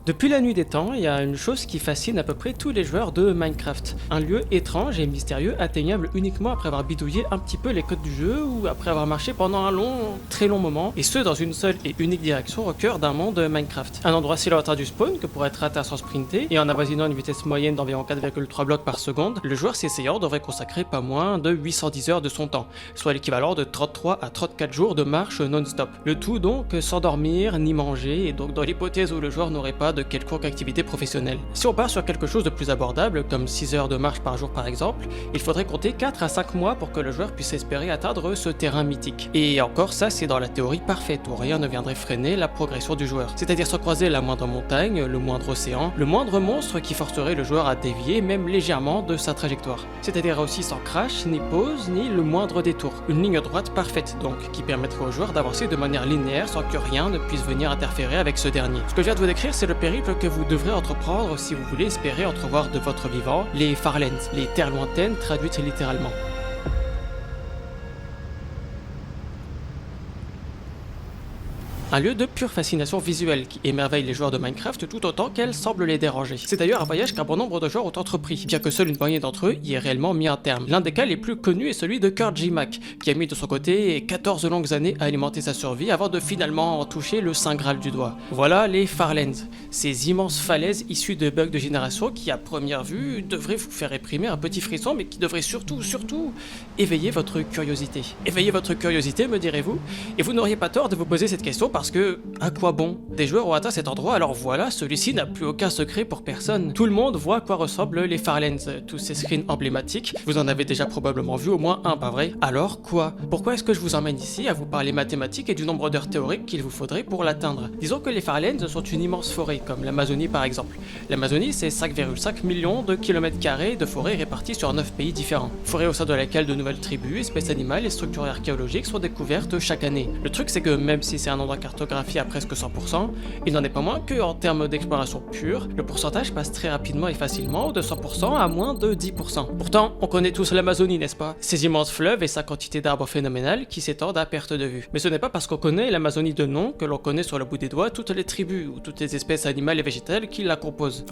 Depuis la nuit des temps, il y a une chose qui fascine à peu près tous les joueurs de Minecraft. Un lieu étrange et mystérieux atteignable uniquement après avoir bidouillé un petit peu les codes du jeu ou après avoir marché pendant un très long moment, et ce dans une seule et unique direction au cœur d'un monde Minecraft. Un endroit si lointain du spawn que pour être atteint sans sprinter et en avoisinant une vitesse moyenne d'environ 4,3 blocs par seconde, le joueur s'essayant devrait consacrer pas moins de 810 heures de son temps, soit l'équivalent de 33 à 34 jours de marche non-stop. Le tout donc sans dormir ni manger, et donc dans l'hypothèse où le joueur n'aurait pas de quelconque activité professionnelle. Si on part sur quelque chose de plus abordable, comme 6 heures de marche par jour par exemple, il faudrait compter 4 à 5 mois pour que le joueur puisse espérer atteindre ce terrain mythique. Et encore ça c'est dans la théorie parfaite, où rien ne viendrait freiner la progression du joueur. C'est-à-dire sans croiser la moindre montagne, le moindre océan, le moindre monstre qui forcerait le joueur à dévier même légèrement de sa trajectoire. C'est-à-dire aussi sans crash, ni pause, ni le moindre détour. Une ligne droite parfaite donc, qui permettrait au joueur d'avancer de manière linéaire sans que rien ne puisse venir interférer avec ce dernier. Ce que je viens de vous décrire, c'est le périple que vous devrez entreprendre si vous voulez espérer entrevoir de votre vivant les Farlands, les terres lointaines traduites littéralement. Un lieu de pure fascination visuelle qui émerveille les joueurs de Minecraft tout autant qu'elle semble les déranger. C'est d'ailleurs un voyage qu'un bon nombre de joueurs ont entrepris, bien que seule une poignée d'entre eux y ait réellement mis un terme. L'un des cas les plus connus est celui de KurtJMac, qui a mis de son côté 14 longues années à alimenter sa survie avant de finalement en toucher le saint graal du doigt. Voilà les Farlands, ces immenses falaises issues de bugs de génération qui à première vue devraient vous faire réprimer un petit frisson, mais qui devraient surtout éveiller votre curiosité. Éveiller votre curiosité, me direz-vous? Et vous n'auriez pas tort de vous poser cette question parce que, à quoi bon? Des joueurs ont atteint cet endroit, alors voilà, celui-ci n'a plus aucun secret pour personne. Tout le monde voit à quoi ressemblent les Farlands, tous ces screens emblématiques, vous en avez déjà probablement vu au moins un, pas vrai? Alors quoi? Pourquoi est-ce que je vous emmène ici à vous parler mathématiques et du nombre d'heures théoriques qu'il vous faudrait pour l'atteindre? Disons que les Farlands sont une immense forêt, comme l'Amazonie par exemple. L'Amazonie, c'est 5,5 millions de kilomètres carrés de forêt répartis sur 9 pays différents. Forêt au sein de laquelle de nouvelles tribus, espèces animales et structures archéologiques sont découvertes chaque année. Le truc c'est que même si c'est un endroit cartographié à presque 100%, il n'en est pas moins que en termes d'exploration pure, le pourcentage passe très rapidement et facilement de 100% à moins de 10%. Pourtant, on connaît tous l'Amazonie, n'est-ce pas? Ces immenses fleuves et sa quantité d'arbres phénoménales qui s'étendent à perte de vue. Mais ce n'est pas parce qu'on connaît l'Amazonie de nom que l'on connaît sur le bout des doigts toutes les tribus ou toutes les espèces animales et végétales qui la composent.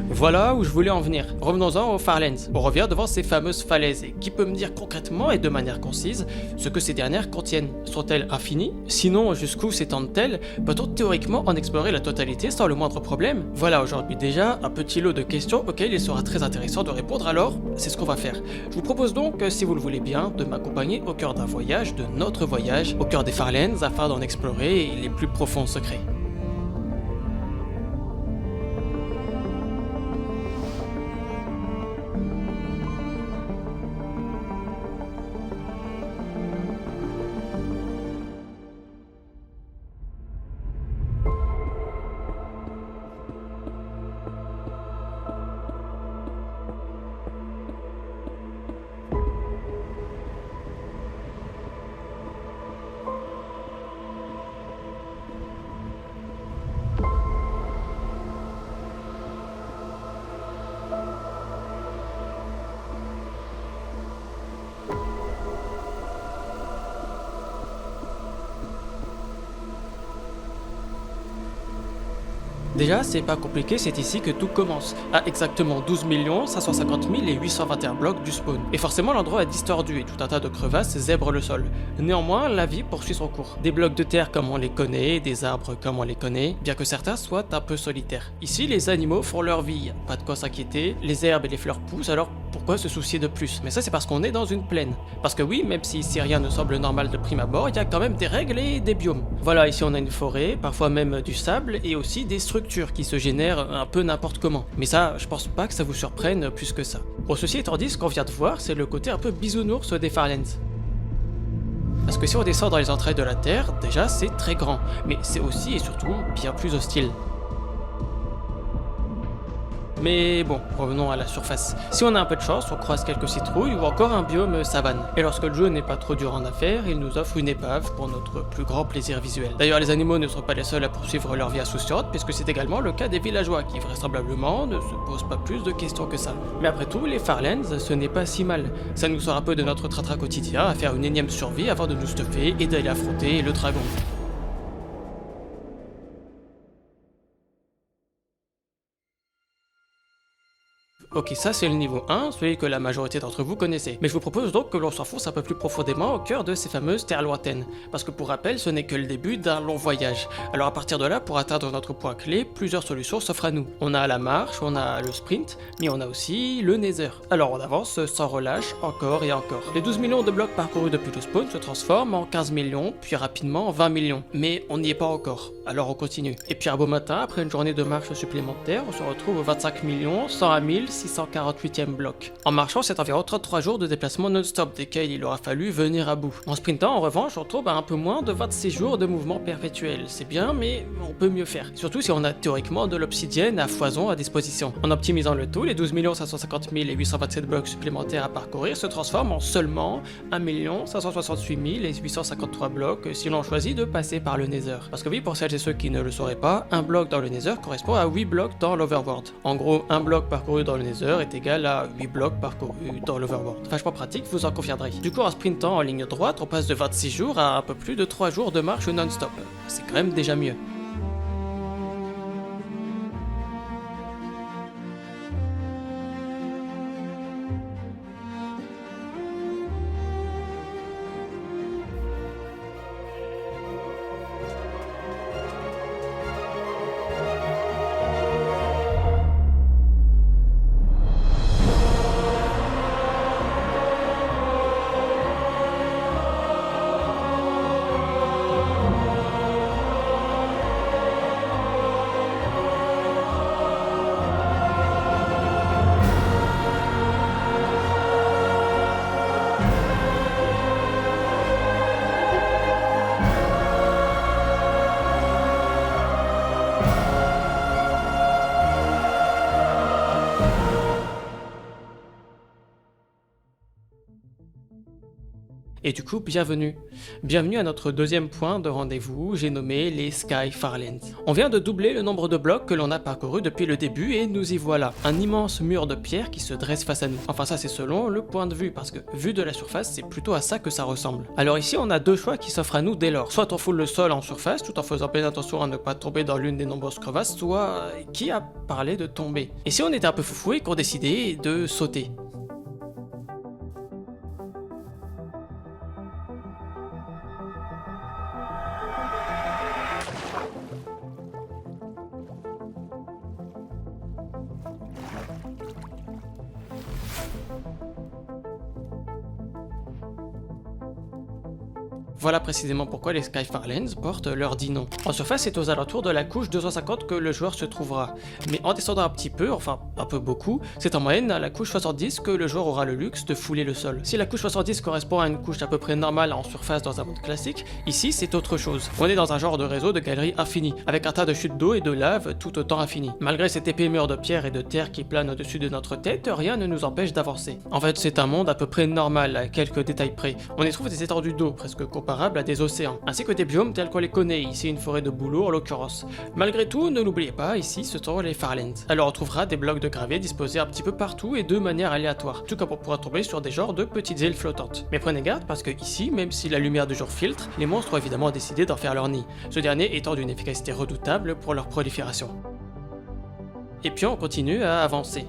Voilà où je voulais en venir. Revenons-en aux Farlands. On revient devant ces fameuses falaises et qui peut me dire concrètement et de manière concise ce que ces dernières contiennent? Sont-elles infinies? Sinon, jusqu'où s'étendent-elles? Peut-on théoriquement en explorer la totalité sans le moindre problème? Voilà aujourd'hui déjà un petit lot de questions auxquelles il sera très intéressant de répondre, alors c'est ce qu'on va faire. Je vous propose donc, si vous le voulez bien, de m'accompagner au cœur d'un voyage, de notre voyage, au cœur des Farlands afin d'en explorer les plus profonds secrets. Déjà, c'est pas compliqué, c'est ici que tout commence, à exactement 12 550 000 et 821 blocs du spawn. Et forcément, l'endroit est distordu et tout un tas de crevasses zèbrent le sol. Néanmoins, la vie poursuit son cours. Des blocs de terre comme on les connaît, des arbres comme on les connaît, bien que certains soient un peu solitaires. Ici, les animaux font leur vie, pas de quoi s'inquiéter, les herbes et les fleurs poussent, alors pourquoi se soucier de plus? Mais ça, c'est parce qu'on est dans une plaine. Parce que oui, même si ici rien ne semble normal de prime abord, il y a quand même des règles et des biomes. Voilà, ici on a une forêt, parfois même du sable, et aussi des structures qui se génèrent un peu n'importe comment. Mais ça, je pense pas que ça vous surprenne plus que ça. Bon, ceci étant dit, ce qu'on vient de voir, c'est le côté un peu bisounours des Farlands. Parce que si on descend dans les entrailles de la Terre, déjà c'est très grand, mais c'est aussi et surtout bien plus hostile. Mais bon, revenons à la surface. Si on a un peu de chance, on croise quelques citrouilles ou encore un biome savane. Et lorsque le jeu n'est pas trop dur en affaires, il nous offre une épave pour notre plus grand plaisir visuel. D'ailleurs, les animaux ne sont pas les seuls à poursuivre leur vie insouciante, puisque c'est également le cas des villageois, qui vraisemblablement ne se posent pas plus de questions que ça. Mais après tout, les Farlands, ce n'est pas si mal. Ça nous sort un peu de notre train-train quotidien à faire une énième survie avant de nous stuffer et d'aller affronter le dragon. Ok, ça c'est le niveau 1, celui que la majorité d'entre vous connaissez. Mais je vous propose donc que l'on s'enfonce un peu plus profondément au cœur de ces fameuses terres lointaines. Parce que pour rappel, ce n'est que le début d'un long voyage. Alors à partir de là, pour atteindre notre point clé, plusieurs solutions s'offrent à nous. On a la marche, on a le sprint, mais on a aussi le nether. Alors on avance sans relâche, encore et encore. Les 12 millions de blocs parcourus depuis le spawn se transforment en 15 millions, puis rapidement en 20 millions. Mais on n'y est pas encore, alors on continue. Et puis un beau matin, après une journée de marche supplémentaire, on se retrouve aux 25 millions, 100 à 1000, 648e bloc. En marchant, c'est environ 33 jours de déplacement non-stop, desquels il aura fallu venir à bout. En sprintant, en revanche, on tombe à un peu moins de 26 jours de mouvement perpétuel. C'est bien, mais on peut mieux faire. Surtout si on a théoriquement de l'obsidienne à foison à disposition. En optimisant le tout, les 12 550 000 et 827 blocs supplémentaires à parcourir se transforment en seulement 1 568 853 blocs si l'on choisit de passer par le nether. Parce que oui, pour celles et ceux qui ne le sauraient pas, un bloc dans le nether correspond à 8 blocs dans l'overworld. En gros, un bloc parcouru dans le nether est égal à 8 blocs parcourus dans l'overworld. Vachement pratique, vous en conviendrez. Du coup, en sprintant en ligne droite, on passe de 26 jours à un peu plus de 3 jours de marche non-stop. C'est quand même déjà mieux. Et du coup, bienvenue. Bienvenue à notre deuxième point de rendez-vous, j'ai nommé les Sky Farlands. On vient de doubler le nombre de blocs que l'on a parcouru depuis le début et nous y voilà. Un immense mur de pierre qui se dresse face à nous. Enfin ça c'est selon le point de vue, parce que vu de la surface, c'est plutôt à ça que ça ressemble. Alors ici, on a deux choix qui s'offrent à nous dès lors. Soit on foule le sol en surface, tout en faisant bien attention à ne pas tomber dans l'une des nombreuses crevasses, soit... qui a parlé de tomber? Et si on était un peu foufou et qu'on décidait de sauter? Voilà précisément pourquoi les Sky Farlands portent leur dit nom. En surface, c'est aux alentours de la couche 250 que le joueur se trouvera. Mais en descendant un petit peu, enfin un peu beaucoup, c'est en moyenne à la couche 70 que le joueur aura le luxe de fouler le sol. Si la couche 70 correspond à une couche à peu près normale en surface dans un mode classique, ici c'est autre chose. On est dans un genre de réseau de galeries infinies, avec un tas de chutes d'eau et de lave tout autant infinies. Malgré cet épais mur de pierre et de terre qui plane au-dessus de notre tête, rien ne nous empêche d'avancer. En fait, c'est un monde à peu près normal, à quelques détails près. On y trouve des étendues d'eau, presque comparables à des océans, ainsi que des biomes tels qu'on les connaît, ici une forêt de bouleaux en l'occurrence. Malgré tout, ne l'oubliez pas, ici ce sont les Farlands. Alors on trouvera des blocs de gravier disposés un petit peu partout et de manière aléatoire, tout comme on pourra tomber sur des genres de petites îles flottantes. Mais prenez garde parce que ici, même si la lumière du jour filtre, les monstres ont évidemment décidé d'en faire leur nid, ce dernier étant d'une efficacité redoutable pour leur prolifération. Et puis on continue à avancer.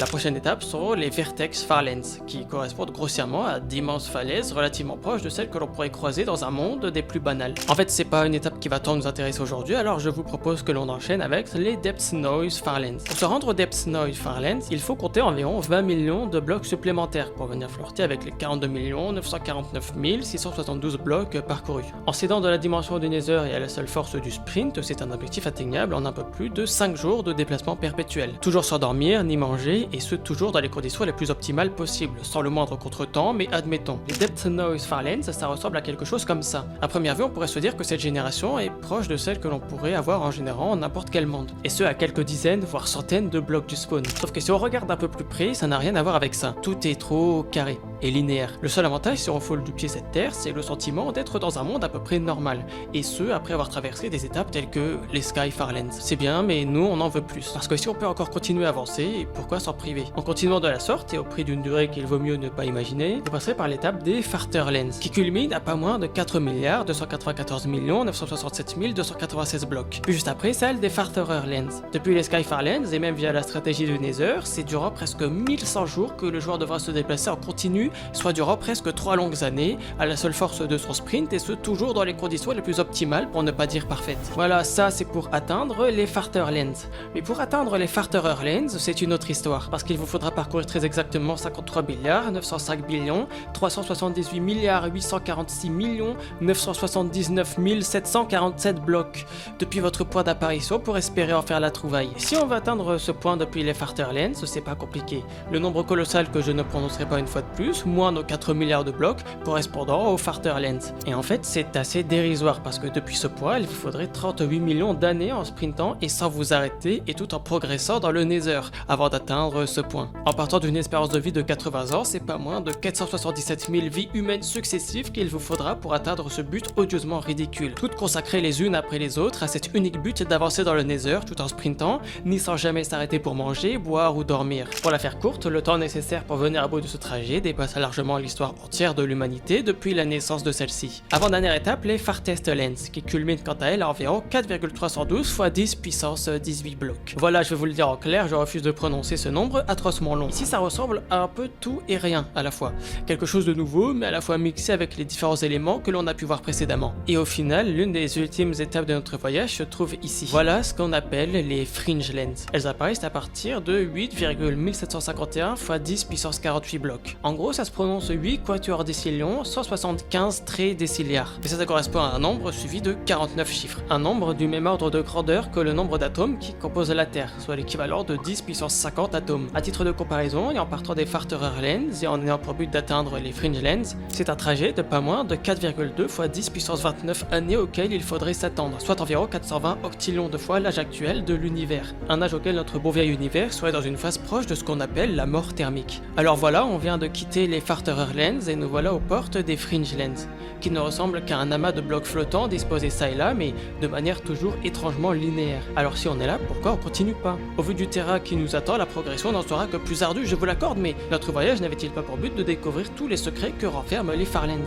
La prochaine étape sont les Vertex Farlands, qui correspondent grossièrement à d'immenses falaises relativement proches de celles que l'on pourrait croiser dans un monde des plus banals. En fait, c'est pas une étape qui va tant nous intéresser aujourd'hui, alors je vous propose que l'on enchaîne avec les Depth Noise Farlands. Pour se rendre aux Depth Noise Farlands, il faut compter environ 20 millions de blocs supplémentaires pour venir flirter avec les 42 949 672 blocs parcourus. En s'aidant de la dimension du Nether et à la seule force du sprint, c'est un objectif atteignable en un peu plus de 5 jours de déplacement perpétuel. Toujours sans dormir ni manger, et ce toujours dans les conditions les plus optimales possibles, sans le moindre contretemps, mais admettons. Les Depth Noise Farlands, ça ressemble à quelque chose comme ça. À première vue, on pourrait se dire que cette génération est proche de celle que l'on pourrait avoir en générant en n'importe quel monde, et ce à quelques dizaines, voire centaines de blocs du spawn. Sauf que si on regarde un peu plus près, ça n'a rien à voir avec ça. Tout est trop carré. et linéaire. Le seul avantage si on foule du pied cette terre, c'est le sentiment d'être dans un monde à peu près normal, et ce après avoir traversé des étapes telles que les Skyfarlands. C'est bien, mais nous on en veut plus, parce que si on peut encore continuer à avancer, pourquoi s'en priver? En continuant de la sorte, et au prix d'une durée qu'il vaut mieux ne pas imaginer, vous passerez par l'étape des Farterlands, qui culmine à pas moins de 4 294 967 296 blocs. Puis juste après, celle des Fartherlands. Depuis les Skyfarlands, et même via la stratégie du Nether, c'est durant presque 1100 jours que le joueur devra se déplacer en continu, soit durant presque 3 longues années, à la seule force de son sprint, et ce toujours dans les conditions les plus optimales, pour ne pas dire parfaites. Voilà, ça c'est pour atteindre les Farterlands. Mais pour atteindre les Fartherlands, c'est une autre histoire, parce qu'il vous faudra parcourir très exactement 53 milliards, 905 billions, 378 milliards, 846 millions, 979 747 blocs depuis votre point d'apparition pour espérer en faire la trouvaille. Si on veut atteindre ce point depuis les Farterlands, c'est pas compliqué. Le nombre colossal que je ne prononcerai pas une fois de plus, moins de 4 milliards de blocs correspondant aux Farterlands. Et en fait, c'est assez dérisoire parce que depuis ce point, il vous faudrait 38 millions d'années en sprintant et sans vous arrêter et tout en progressant dans le Nether avant d'atteindre ce point. En partant d'une espérance de vie de 80 ans, c'est pas moins de 477 000 vies humaines successives qu'il vous faudra pour atteindre ce but odieusement ridicule, toutes consacrées les unes après les autres à cet unique but d'avancer dans le Nether tout en sprintant, ni sans jamais s'arrêter pour manger, boire ou dormir. Pour la faire courte, le temps nécessaire pour venir à bout de ce trajet dépasse largement l'histoire entière de l'humanité depuis la naissance de celle-ci. Avant-dernière étape, les Fartestlands, qui culminent quant à elles à environ 4,312 x 10 puissance 18 blocs. Voilà, je vais vous le dire en clair, je refuse de prononcer ce nombre atrocement long. Ici, ça ressemble à un peu tout et rien à la fois. Quelque chose de nouveau, mais à la fois mixé avec les différents éléments que l'on a pu voir précédemment. Et au final, l'une des ultimes étapes de notre voyage se trouve ici. Voilà ce qu'on appelle les Fringelands. Elles apparaissent à partir de 8,1751 x 10 puissance 48 blocs. En gros, ça se prononce 8 quatuor décillions, 175 traits déciliards. Et ça correspond à un nombre suivi de 49 chiffres. Un nombre du même ordre de grandeur que le nombre d'atomes qui composent la Terre, soit l'équivalent de 10 puissance 50 atomes. À titre de comparaison, et en partant des Fartherlands et en ayant pour but d'atteindre les Fringelands, c'est un trajet de pas moins de 4,2 x 10 puissance 29 années auquel il faudrait s'attendre, soit environ 420 octillions de fois l'âge actuel de l'univers. Un âge auquel notre beau vieil univers serait dans une phase proche de ce qu'on appelle la mort thermique. Alors voilà, on vient de quitter les Fartherlands et nous voilà aux portes des Fringelands, qui ne ressemblent qu'à un amas de blocs flottants disposés ça et là, mais de manière toujours étrangement linéaire. Alors si on est là, pourquoi on continue pas? Au vu du terrain qui nous attend, la progression n'en sera que plus ardue, je vous l'accorde, mais notre voyage n'avait-il pas pour but de découvrir tous les secrets que renferment les Farlands?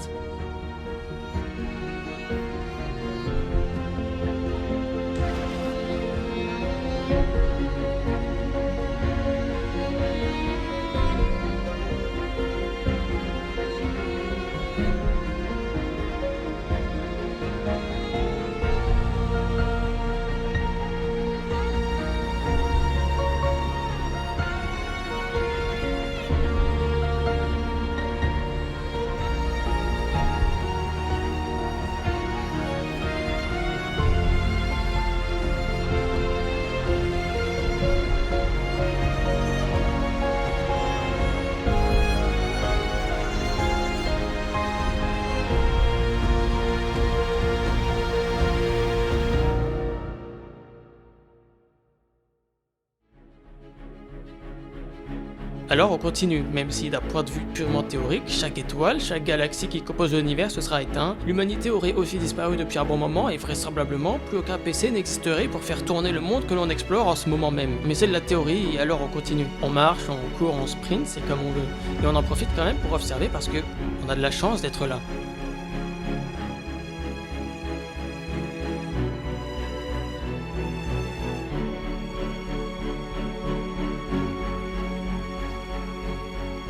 Alors on continue, même si d'un point de vue purement théorique, chaque étoile, chaque galaxie qui compose l'univers se sera éteint, l'humanité aurait aussi disparu depuis un bon moment et vraisemblablement plus aucun PC n'existerait pour faire tourner le monde que l'on explore en ce moment même. Mais c'est de la théorie et alors on continue. On marche, on court, on sprint, c'est comme on veut. Et on en profite quand même pour observer parce que on a de la chance d'être là.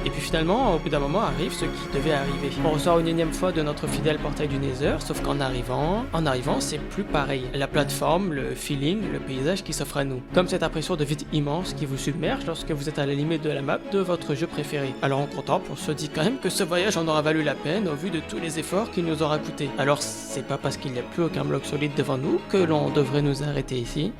Et puis finalement, au bout d'un moment arrive ce qui devait arriver. On ressort une énième fois de notre fidèle portail du Nether, sauf qu'en arrivant, c'est plus pareil. La plateforme, le feeling, le paysage qui s'offre à nous. Comme cette impression de vide immense qui vous submerge lorsque vous êtes à la limite de la map de votre jeu préféré. Alors on contemple, on se dit quand même que ce voyage en aura valu la peine au vu de tous les efforts qu'il nous aura coûté. Alors c'est pas parce qu'il n'y a plus aucun bloc solide devant nous que l'on devrait nous arrêter ici.